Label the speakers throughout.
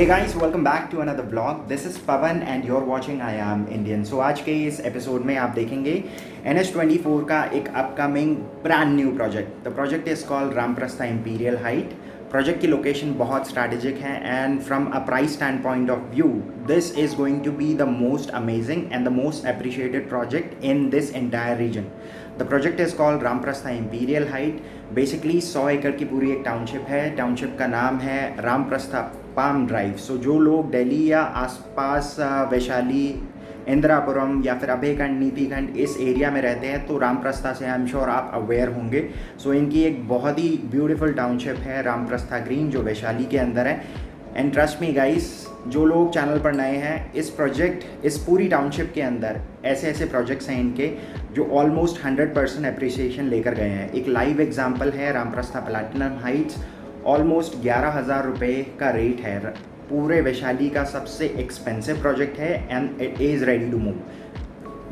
Speaker 1: Hey guys, welcome back to another vlog. This is Pavan and you're watching I Am Indian. So आज के इस episode में आप देखेंगे NH24 का एक upcoming brand new project. The project is called Ramprastha imperial height. Project की location बहुत स्ट्रैटेजिक है and from a price standpoint of view this is going to be the most amazing and the most appreciated project in this entire region. The project is called Ramprastha imperial height. Basically 100 एकड़ की पूरी एक township है. Township का नाम है Ramprastha palm drive. सो जो लोग दिल्ली या आसपास वैशाली, इंदिरापुरम या फिर अभयखंड, नीतिखंड इस एरिया में रहते हैं तो रामप्रस्था से आई एम श्योर आप अवेयर होंगे. सो इनकी एक बहुत ही ब्यूटीफुल टाउनशिप है रामप्रस्था ग्रीन जो वैशाली के अंदर है. एंड ट्रस्ट मी गाइस, जो लोग चैनल पर नए हैं, इस पूरी टाउनशिप के अंदर ऐसे ऐसे प्रोजेक्ट्स हैं इनके जो ऑलमोस्ट 100% अप्रिसिएशन लेकर गए हैं. एक लाइव एग्जाम्पल है रामप्रस्था प्लैटिनम हाइट्स. ऑलमोस्ट 11,000 रुपये का रेट है. पूरे वैशाली का सबसे एक्सपेंसिव प्रोजेक्ट है and it is ready to move.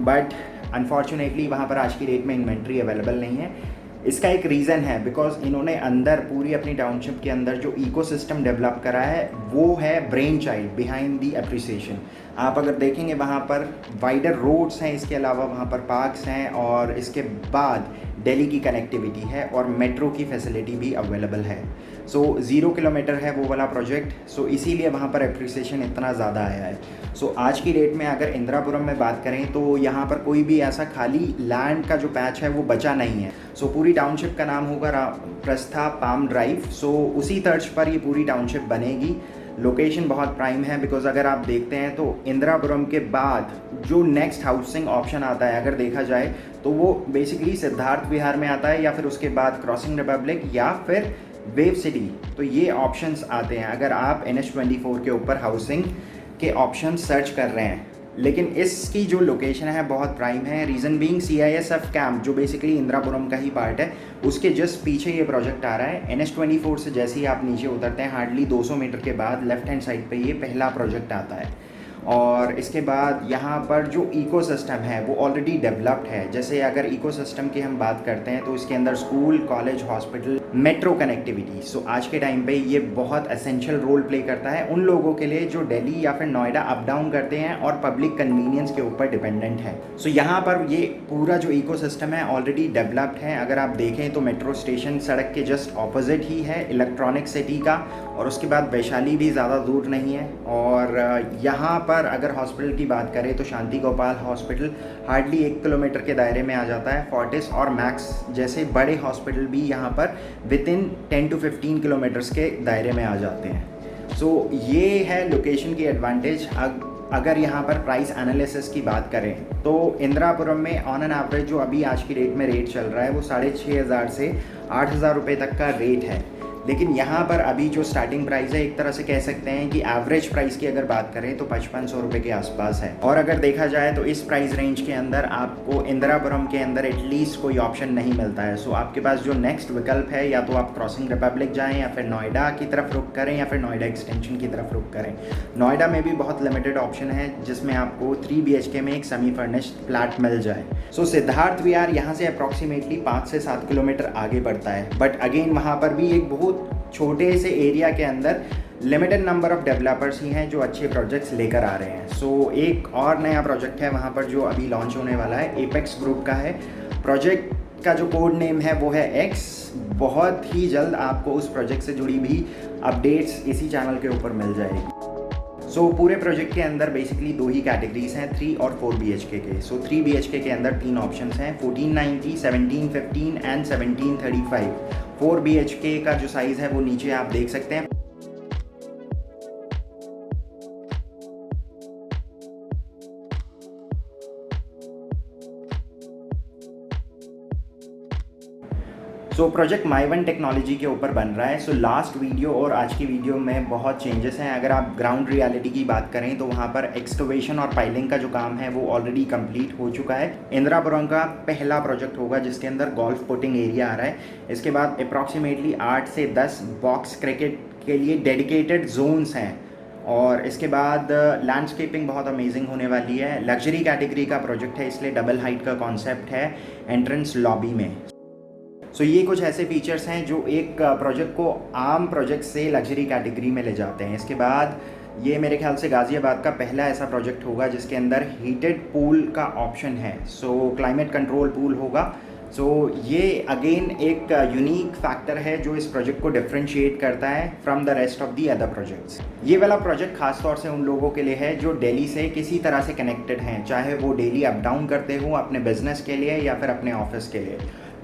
Speaker 1: But unfortunately वहाँ पर आज की डेट में इन्वेंट्री अवेलेबल नहीं है. इसका एक रीज़न है बिकॉज इन्होंने अंदर पूरी अपनी टाउनशिप के अंदर जो इकोसिस्टम डेवलप करा है वो है brain child behind the appreciation. आप अगर देखेंगे वहाँ पर वाइडर रोड्स हैं, इसके अलावा वहाँ पर पार्क्स हैं और इसके बाद दिल्ली की कनेक्टिविटी है और मेट्रो की फैसिलिटी भी अवेलेबल है. सो 0 किलोमीटर है वो वाला प्रोजेक्ट. सो इसीलिए वहाँ पर अप्रिसिएशन इतना ज़्यादा आया है. सो आज की डेट में अगर इंदिरापुरम में बात करें तो यहाँ पर कोई भी ऐसा खाली लैंड का जो पैच है वो बचा नहीं है. सो पूरी टाउनशिप का नाम होगा रामप्रस्था पाम ड्राइव. सो उसी तर्ज पर ये पूरी टाउनशिप बनेगी. लोकेशन बहुत प्राइम है बिकॉज अगर आप देखते हैं तो इंदिरापुरम के बाद जो नेक्स्ट हाउसिंग ऑप्शन आता है अगर देखा जाए तो वो बेसिकली सिद्धार्थ विहार में आता है या फिर उसके बाद क्रॉसिंग रिपब्लिक या फिर वेव सिटी. तो ये ऑप्शंस आते हैं अगर आप NH24 के ऊपर हाउसिंग के ऑप्शन सर्च कर रहे हैं. लेकिन इसकी जो लोकेशन है बहुत प्राइम है. रीज़न बीइंग CISF कैंप जो बेसिकली इंदिरापुरम का ही पार्ट है उसके जस्ट पीछे ये प्रोजेक्ट आ रहा है. NH24 से जैसे ही आप नीचे उतरते हैं हार्डली 200 मीटर के बाद लेफ्ट हैंड साइड पे ये पहला प्रोजेक्ट आता है. और इसके बाद यहाँ पर जो इकोसिस्टम है वो ऑलरेडी डेवलप्ड है. जैसे अगर इकोसिस्टम की हम बात करते हैं तो इसके अंदर school, college, hospital, metro connectivity. So आज के टाइम पे ये बहुत एसेंशियल रोल प्ले करता है उन लोगों के लिए जो दिल्ली या फिर नोएडा अप डाउन करते हैं और पब्लिक कन्वीनियंस के ऊपर डिपेंडेंट है. सो यहाँ पर ये पूरा जो इकोसिस्टम है ऑलरेडी डेवलप्ड है. अगर आप देखें तो मेट्रो स्टेशन सड़क के जस्ट ऑपोजिट ही है इलेक्ट्रॉनिक सिटी का. और उसके बाद वैशाली भी ज़्यादा दूर नहीं है. और यहाँ पर अगर हॉस्पिटल की बात करें तो शांति गोपाल हॉस्पिटल हार्डली 1 किलोमीटर के दायरे में आ जाता है. फोर्टिस और मैक्स जैसे बड़े हॉस्पिटल भी यहाँ पर विद इन 10 to 15 किलोमीटर्स के दायरे में आ जाते हैं. सो ये है लोकेशन की एडवांटेज. अगर यहाँ पर प्राइस एनालिसिस की बात करें तो इंदिरापुरम में ऑन एन एवरेज जो अभी आज की डेट में रेट चल रहा है वो 6,500 से 8,000 रुपये तक का रेट है. लेकिन यहाँ पर अभी जो स्टार्टिंग प्राइस है एक तरह से कह सकते हैं कि एवरेज प्राइस की अगर बात करें तो 5500 रुपये के आसपास है. और अगर देखा जाए तो इस प्राइस रेंज के अंदर आपको इंदिरापुरम के अंदर एटलीस्ट कोई ऑप्शन नहीं मिलता है. सो आपके पास जो नेक्स्ट विकल्प है या तो आप क्रॉसिंग रिपब्लिक जाएं या फिर नोएडा की तरफ रुख करें या फिर नोएडा एक्सटेंशन की तरफ रुख करें. नोएडा में भी बहुत लिमिटेड ऑप्शन है जिसमें आपको 3 BHK में एक सेमी फर्निश्ड फ्लैट मिल जाए. सो सिद्धार्थ विहार यहाँ से अप्रॉक्सीमेटली 5 से 7 किलोमीटर आगे पड़ता है. बट अगेन वहाँ पर भी एक बहुत छोटे से एरिया के अंदर लिमिटेड नंबर ऑफ डेवलपर्स ही हैं जो अच्छे प्रोजेक्ट्स लेकर आ रहे हैं. सो एक और नया प्रोजेक्ट है वहाँ पर जो अभी लॉन्च होने वाला है. एपेक्स ग्रुप का है. प्रोजेक्ट का जो कोड नेम है वो है X. बहुत ही जल्द आपको उस प्रोजेक्ट से जुड़ी भी अपडेट्स इसी चैनल के ऊपर मिल जाएगी. सो पूरे प्रोजेक्ट के अंदर बेसिकली 2 ही कैटेगरीज हैं, 3 और 4 BHK के. सो 3 BHK के अंदर 3 ऑप्शंस हैं, 1490, 1715 एंड 1735. 4 BHK का जो साइज़ है वो नीचे आप देख सकते हैं. So project my one technology के ऊपर बन रहा है. सो लास्ट वीडियो और आज की वीडियो में बहुत चेंजेस हैं. अगर आप ग्राउंड रियलिटी की बात करें तो वहाँ पर एक्सकवेशन और पाइलिंग का जो काम है वो ऑलरेडी कंप्लीट हो चुका है. इंदिरापुरम का पहला प्रोजेक्ट होगा जिसके अंदर गोल्फ पुटिंग एरिया आ रहा है. इसके बाद अप्रॉक्सीमेटली 8 से 10 बॉक्स क्रिकेट के लिए डेडिकेटेड जोन्स हैं. और इसके बाद लैंडस्केपिंग बहुत अमेजिंग होने वाली है. लग्जरी कैटेगरी का प्रोजेक्ट है इसलिए डबल हाइट का कॉन्सेप्ट है एंट्रेंस लॉबी में. सो ये कुछ ऐसे फीचर्स हैं जो एक प्रोजेक्ट को आम प्रोजेक्ट से लग्जरी कैटेगरी में ले जाते हैं. इसके बाद ये मेरे ख्याल से गाज़ियाबाद का पहला ऐसा प्रोजेक्ट होगा जिसके अंदर हीटेड पूल का ऑप्शन है। सो क्लाइमेट कंट्रोल पूल होगा। सो ये अगेन एक यूनिक फैक्टर है जो इस प्रोजेक्ट को डिफ्रेंशिएट करता है from the rest of the other projects. ये वाला प्रोजेक्ट खास तौर से उन लोगों के लिए है जो दिल्ली से किसी तरह से कनेक्टेड हैं, चाहे वो डेली अप डाउन करते हों अपने बिजनेस के लिए या फिर अपने ऑफिस के लिए।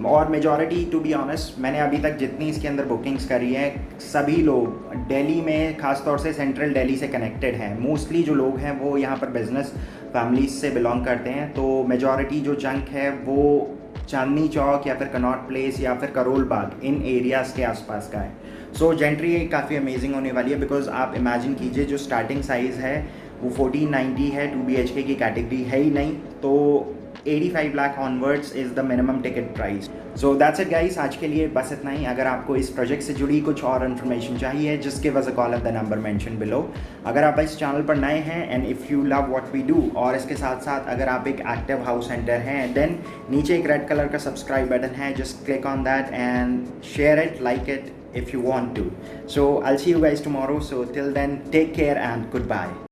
Speaker 1: और मेजॉरिटी टू बी ऑनेस्ट, मैंने अभी तक जितनी इसके अंदर बुकिंग्स करी हैं सभी लोग दिल्ली में खास तौर से सेंट्रल दिल्ली से कनेक्टेड हैं। मोस्टली जो लोग हैं वो यहाँ पर बिजनेस फैमिलीज से बिलोंग करते हैं, तो मेजॉरिटी जो चंक है वो चांदनी चौक या फिर कनॉट प्लेस या फिर करोल बाग इन एरियाज़ के आसपास का है। सो जेंट्री काफ़ी अमेजिंग होने वाली है, बिकॉज आप इमेजिन कीजिए जो स्टार्टिंग साइज़ है वो 1490 है, 2 BHK की कैटेगरी है ही नहीं, तो 85 lakh onwards is the minimum ticket price. So that's it guys, आज के लिए बस इतना ही। अगर आपको इस प्रोजेक्ट से जुड़ी कुछ और इन्फॉर्मेशन चाहिए, just give us a call at the number mention below. अगर आप इस चैनल पर नए हैं and if you love what we do, और इसके साथ साथ अगर आप एक एक्टिव हाउस हेंटर हैं, देन नीचे एक रेड कलर का सब्सक्राइब बटन है, just click on that and share it, like it if you want to. So I'll see you guys tomorrow. So till then, take care and goodbye.